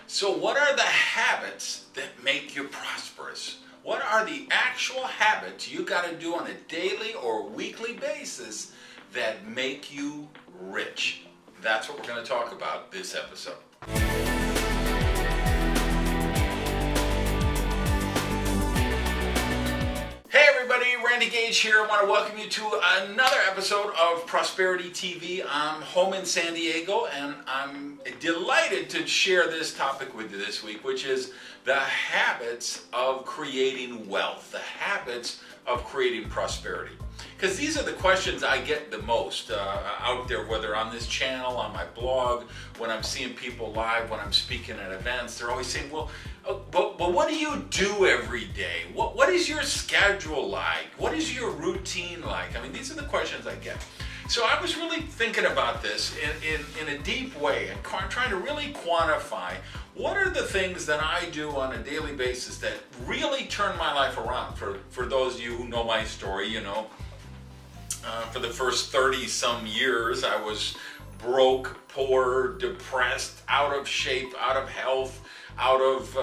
So what are the habits that make you prosperous? What are the actual habits you got to do on a daily or weekly basis that make you rich? That's what we're going to talk about this episode. Hey everybody, Randy Gage here. I want to welcome you to another episode of Prosperity TV. I'm home in San Diego and I'm delighted to share this topic with you this week, which is the habits of creating wealth, the habits of creating prosperity. Because these are the questions I get the most out there, whether on this channel, on my blog, when I'm seeing people live, when I'm speaking at events. They're always saying, well, but what do you do every day? What is your schedule like? What is your routine like? I mean, these are the questions I get. So I was really thinking about this in a deep way and trying to really quantify what are the things that I do on a daily basis that really turn my life around. For those of you who know my story, you know, for the first 30-some years, I was broke, poor, depressed, out of shape, out of health, out of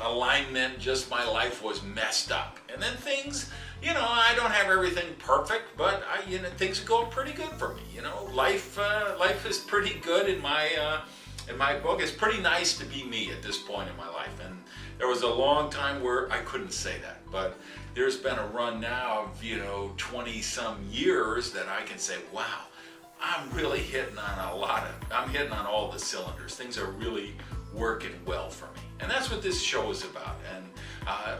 alignment. Just my life was messed up. And then things, you know, I don't have everything perfect, but things are going pretty good for me. You know, life is pretty good in my book. It's pretty nice to be me at this point in my life. And there was a long time where I couldn't say that, but there's been a run now of, 20-some years that I can say, wow, I'm really hitting on all the cylinders. Things are really working well for me. And that's what this show is about. And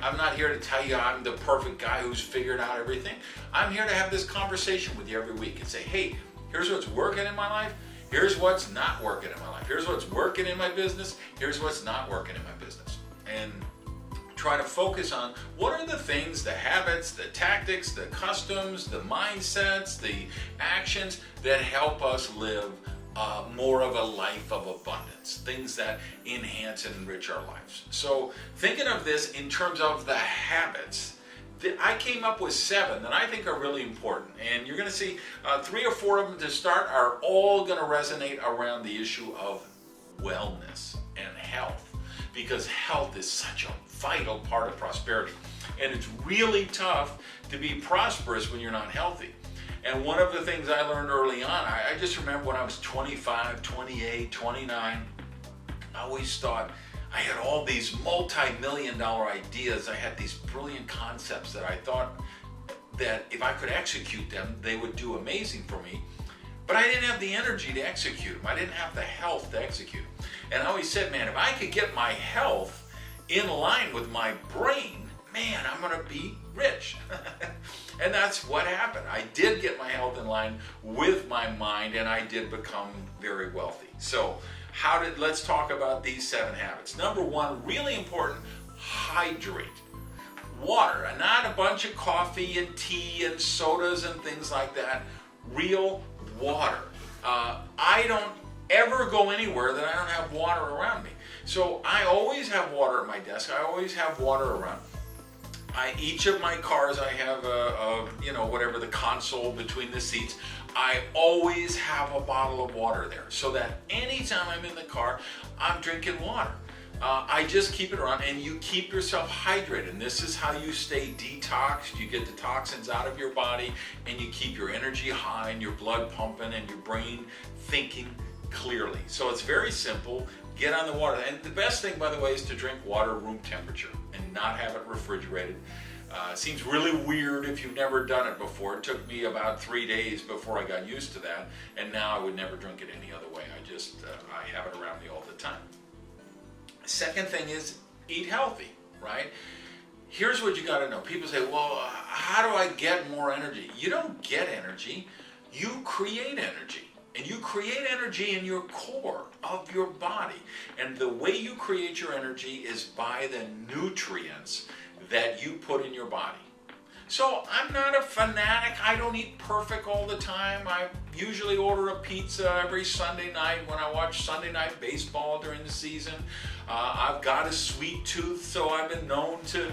I'm not here to tell you I'm the perfect guy who's figured out everything. I'm here to have this conversation with you every week and say, hey, here's what's working in my life. Here's what's not working in my life. Here's what's working in my business. Here's what's not working in my business. And try to focus on what are the things, the habits, the tactics, the customs, the mindsets, the actions that help us live more of a life of abundance, things that enhance and enrich our lives. So thinking of this in terms of the habits, I came up with 7 that I think are really important. And you're going to see 3 or 4 of them to start are all going to resonate around the issue of wellness and health. Because health is such a vital part of prosperity. And it's really tough to be prosperous when you're not healthy. And one of the things I learned early on, I just remember when I was 25, 28, 29, I always thought I had all these multi-million-dollar ideas. I had these brilliant concepts that I thought that if I could execute them, they would do amazing for me. But I didn't have the energy to execute them. I didn't have the health to execute. And I always said, man, if I could get my health in line with my brain, man, I'm going to be rich. And that's what happened. I did get my health in line with my mind, and I did become very wealthy. So let's talk about these 7 habits. Number 1, really important, hydrate. Water, and not a bunch of coffee and tea and sodas and things like that. Real water. I don't ever go anywhere that I don't have water around me. So I always have water at my desk. I always have water around. Each of my cars, I have whatever the console between the seats. I always have a bottle of water there, so that anytime I'm in the car, I'm drinking water. I just keep it around, and you keep yourself hydrated. And this is how you stay detoxed. You get the toxins out of your body, and you keep your energy high, and your blood pumping, and your brain thinking clearly. So it's very simple. Get on the water. And the best thing, by the way, is to drink water room temperature and not have it refrigerated. Seems really weird if you've never done it before. It took me about 3 days before I got used to that, and now I would never drink it any other way. I have it around me all the time. Second thing is eat healthy, right? Here's what you got to know. People say, well, how do I get more energy? You don't get energy. You create energy. And you create energy in your core of your body. And the way you create your energy is by the nutrients that you put in your body. So I'm not a fanatic. I don't eat perfect all the time. usually order a pizza every Sunday night when I watch Sunday Night Baseball during the season. I've got a sweet tooth, so I've been known to,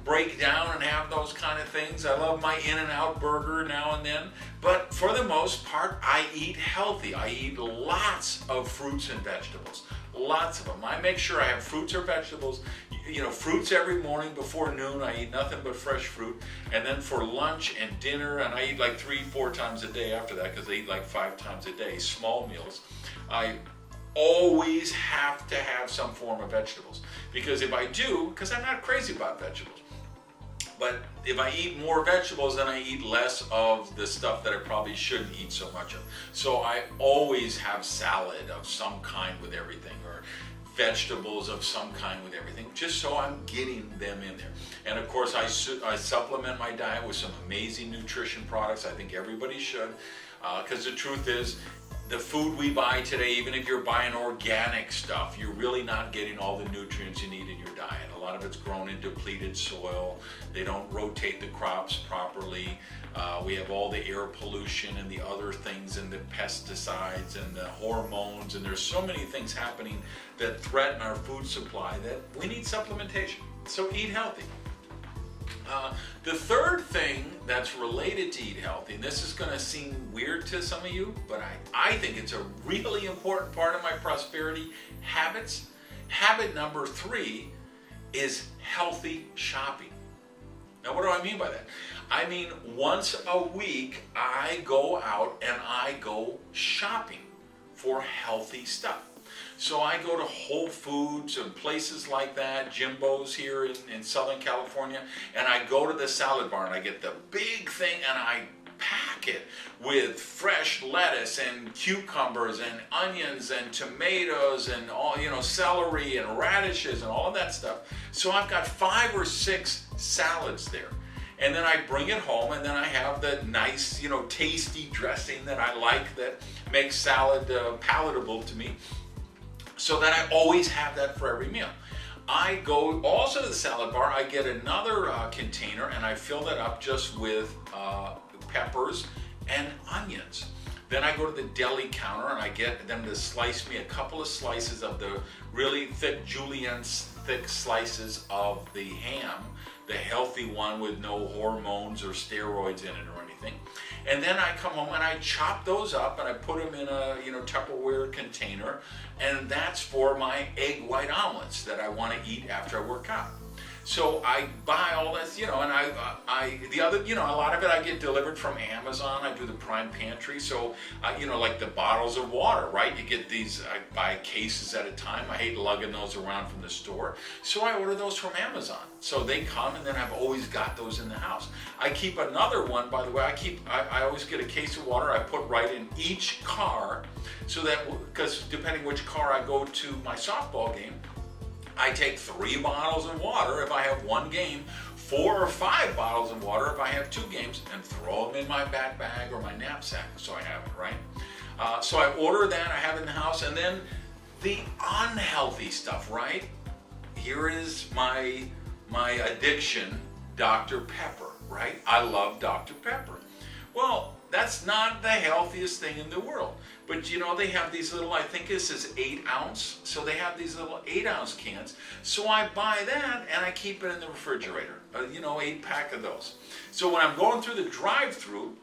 break down and have those kind of things. I love my In-N-Out burger now and then. But for the most part, I eat healthy. I eat lots of fruits and vegetables. Lots of them. I make sure I have fruits or vegetables. Fruits every morning before noon. I eat nothing but fresh fruit. And then for lunch and dinner, and I eat like 3-4 times a day after that, because I eat like 5 times a day, small meals. I always have to have some form of vegetables. Because if I do, because I'm not crazy about vegetables, but if I eat more vegetables, then I eat less of the stuff that I probably shouldn't eat so much of. So I always have salad of some kind with everything, or vegetables of some kind with everything, just so I'm getting them in there. And of course, I supplement my diet with some amazing nutrition products. I think everybody should, because the truth is, the food we buy today, even if you're buying organic stuff, you're really not getting all the nutrients you need in your diet. A lot of it's grown in depleted soil. They don't rotate the crops properly. We have all the air pollution and the other things, and the pesticides and the hormones, and there's so many things happening that threaten our food supply that we need supplementation. So eat healthy. The third thing that's related to eat healthy, and this is going to seem weird to some of you, but I think it's a really important part of my prosperity habits. Habit number 3 is healthy shopping. Now, what do I mean by that? I mean, once a week, I go out and I go shopping for healthy stuff. So I go to Whole Foods and places like that, Jimbo's here in Southern California, and I go to the salad bar and I get the big thing and I pack it with fresh lettuce and cucumbers and onions and tomatoes and all, celery and radishes and all of that stuff. So I've got 5 or 6 salads there. And then I bring it home, and then I have the nice, tasty dressing that I like that makes salad palatable to me. So that I always have that for every meal. I go also to the salad bar, I get another container, and I fill that up just with peppers and onions. Then I go to the deli counter and I get them to slice me a couple of slices of the really thick julienne thick slices of the ham, the healthy one with no hormones or steroids in it or anything. And then I come home and I chop those up and I put them in a Tupperware container, and that's for my egg white omelets that I want to eat after I work out. So I buy all this, and a lot of it I get delivered from Amazon. I do the Prime Pantry, so like the bottles of water, right? You get these, I buy cases at a time. I hate lugging those around from the store, so I order those from Amazon. So they come, and then I've always got those in the house. I keep another one, by the way. I always get a case of water. I put right in each car, so that, because depending which car I go to my softball game, I take 3 bottles of water if I have 1 game, 4 or 5 bottles of water if I have 2 games, and throw them in my backpack or my knapsack so I have it, right? So I order that, I have it in the house, and then the unhealthy stuff, right? Here is my addiction, Dr. Pepper, right? I love Dr. Pepper. Well, that's not the healthiest thing in the world. But they have these little, I think this is 8 ounce. So they have these little 8 ounce cans. So I buy that and I keep it in the refrigerator. 8 pack of those. So when I'm going through the drive-through,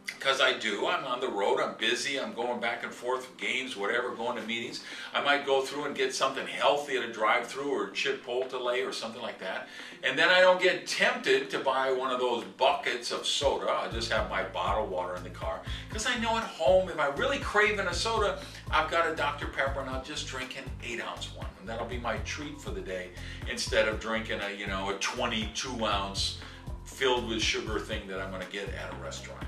because I'm on the road, I'm busy, I'm going back and forth, games, whatever, going to meetings. I might go through and get something healthy at a drive-through or Chipotle or something like that. And then I don't get tempted to buy one of those buckets of soda. I just have my bottled water in the car. Because I know at home, if I'm really craving a soda, I've got a Dr. Pepper and I'll just drink an 8 ounce one. And that'll be my treat for the day, instead of drinking a 22 ounce filled with sugar thing that I'm going to get at a restaurant.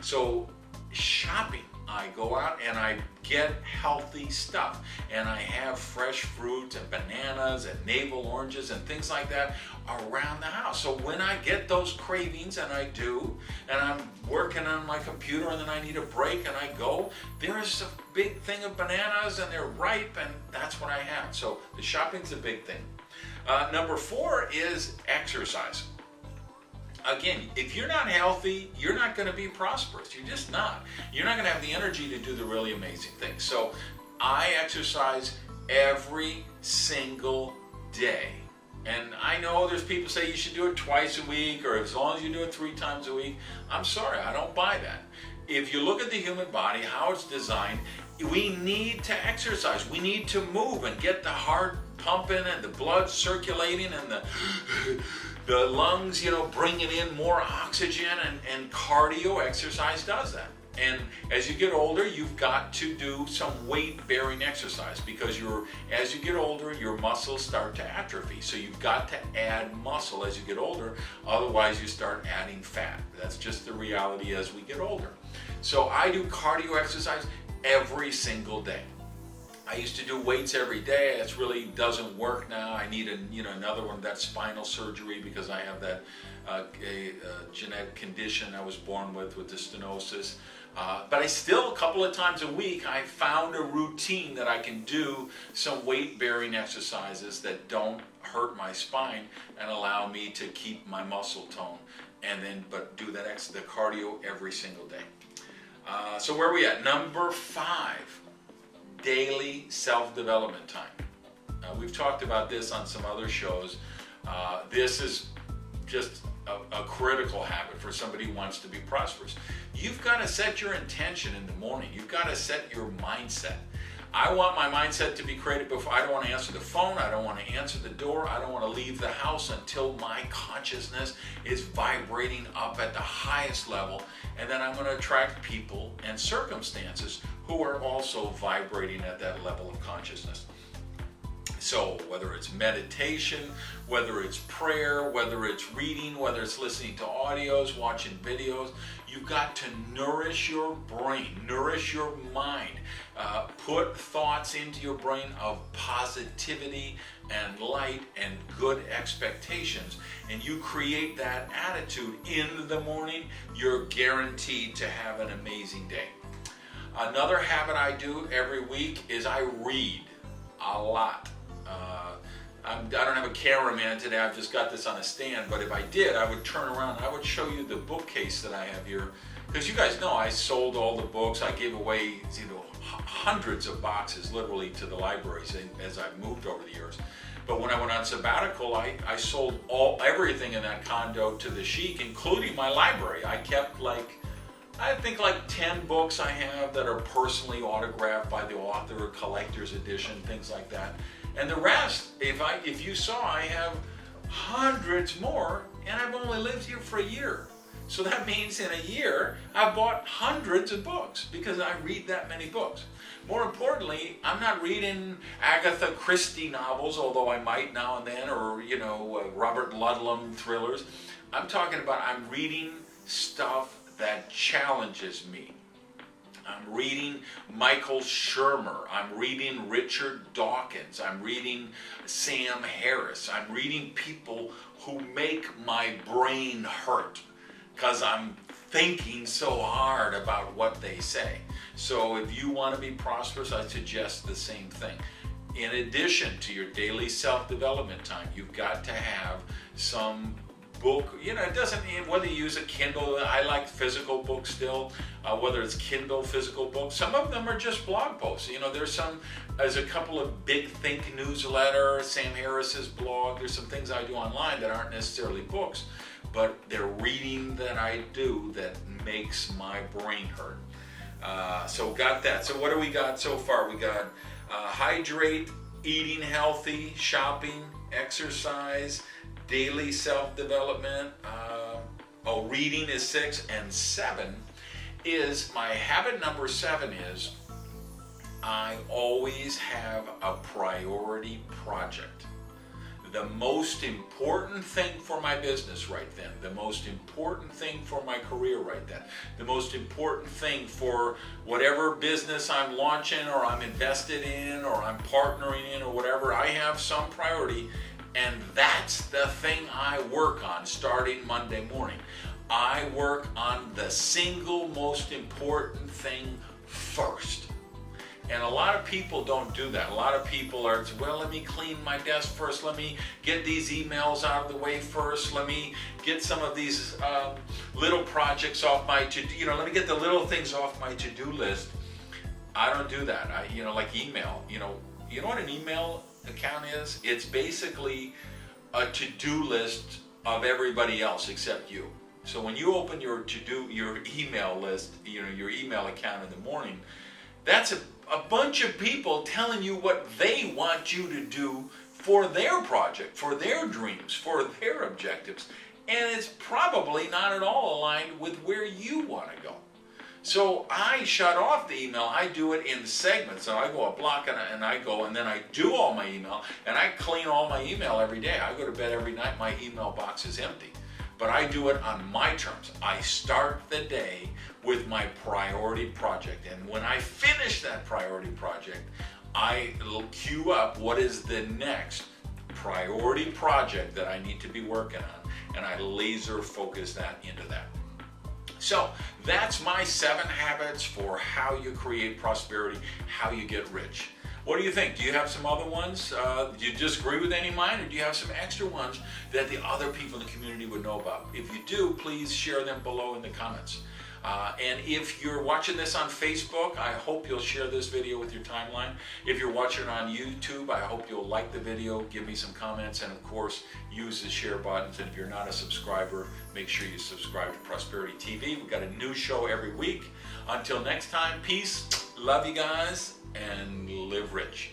So shopping, I go out and I get healthy stuff, and I have fresh fruit and bananas and navel oranges and things like that around the house. So when I get those cravings, and I do, and I'm working on my computer and then I need a break and I go, there's a big thing of bananas and they're ripe, and that's what I have. So the shopping's a big thing. Number 4 is exercise. again, if you're not healthy, you're not going to be prosperous. You're just not. You're not going to have the energy to do the really amazing things. So I exercise every single day. And I know there's people say you should do it twice a week, or as long as you do it 3 times a week. I'm sorry, I don't buy that. If you look at the human body, how it's designed, we need to exercise. We need to move and get the heart pumping and the blood circulating and the lungs, bringing in more oxygen, and cardio exercise does that. And as you get older, you've got to do some weight-bearing exercise, because as you get older, your muscles start to atrophy. So you've got to add muscle as you get older, otherwise you start adding fat. That's just the reality as we get older. So I do cardio exercise every single day. I used to do weights every day. It really doesn't work now. I need another one of that spinal surgery, because I have that genetic condition I was born with the stenosis. But I still, a couple of times a week, I found a routine that I can do some weight-bearing exercises that don't hurt my spine and allow me to keep my muscle tone, but do the cardio every single day. So where are we at? Number 5, daily self-development time. We've talked about this on some other shows. This is just a critical habit for somebody who wants to be prosperous. You've got to set your intention in the morning. You've got to set your mindset. I want my mindset to be created before. I don't want to answer the phone. I don't want to answer the door. I don't want to leave the house until my consciousness is vibrating up at the highest level. And then I'm going to attract people and circumstances who are also vibrating at that level of consciousness. So whether it's meditation, whether it's prayer, whether it's reading, whether it's listening to audios, watching videos, you've got to nourish your brain, nourish your mind. Put thoughts into your brain of positivity and light and good expectations. And you create that attitude in the morning, you're guaranteed to have an amazing day. Another habit I do every week is I read a lot. I don't have a cameraman today, I've just got this on a stand, but if I did, I would turn around and I would show you the bookcase that I have here. Because you guys know I sold all the books, I gave away hundreds of boxes literally to the libraries as I've moved over the years. But when I went on sabbatical, I sold everything in that condo to the sheik, including my library. I kept I think 10 books I have that are personally autographed by the author, collector's edition, things like that. And the rest, if you saw, I have hundreds more, and I've only lived here for a year. So that means in a year, I've bought hundreds of books because I read that many books. More importantly, I'm not reading Agatha Christie novels, although I might now and then, or Robert Ludlum thrillers. I'm reading stuff that challenges me. I'm reading Michael Shermer. I'm reading Richard Dawkins. I'm reading Sam Harris. I'm reading people who make my brain hurt because I'm thinking so hard about what they say. So if you want to be prosperous, I suggest the same thing. In addition to your daily self-development time, you've got to have some book. It doesn't mean whether you use a Kindle. I like physical books still, whether it's Kindle, physical books. Some of them are just blog posts. There's a couple of Big Think newsletter, Sam Harris's blog. There's some things I do online that aren't necessarily books, but they're reading that I do that makes my brain hurt. So got that. So what do we got so far? We got Hydrate, eating healthy, shopping, exercise, daily self-development. Reading is 6, and 7 is my habit. Number 7 is I always have a priority project. The most important thing for my business right then, the most important thing for my career right then, the most important thing for whatever business I'm launching or I'm invested in or I'm partnering in or whatever, I have some priority. And that's the thing I work on starting Monday morning. I work on the single most important thing first. And a lot of people don't do that. A lot of people are, well, let me clean my desk first. Let me get these emails out of the way first. Let me get some of these little projects off my let me get the little things off my to-do list. I don't do that. Like email. You know what an email account is? It's basically a to-do list of everybody else except you. So when you open your email list, your email account in the morning, that's a bunch of people telling you what they want you to do for their project, for their dreams, for their objectives. And it's probably not at all aligned with where you want to go. So I shut off the email. I do it in segments. So I go a block and I go and then I do all my email and I clean all my email every day. I go to bed every night, my email box is empty. But I do it on my terms. I start the day with my priority project. And when I finish that priority project, I queue up what is the next priority project that I need to be working on. And I laser focus that into that. So that's my 7 habits for how you create prosperity, how you get rich. What do you think? Do you have some other ones? Do you disagree with any of mine, or do you have some extra ones that the other people in the community would know about? If you do, please share them below in the comments. And if you're watching this on Facebook, I hope you'll share this video with your timeline. If you're watching it on YouTube, I hope you'll like the video, give me some comments, and of course, use the share buttons. And if you're not a subscriber, make sure you subscribe to Prosperity TV. We've got a new show every week. Until next time, peace, love you guys, and live rich.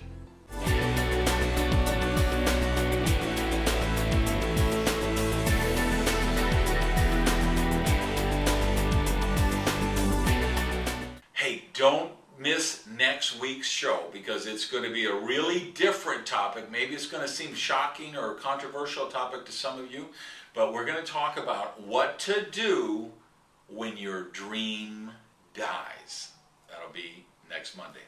Hey, don't miss next week's show because it's going to be a really different topic. Maybe it's going to seem shocking or a controversial topic to some of you, but we're going to talk about what to do when your dream dies. That'll be next Monday.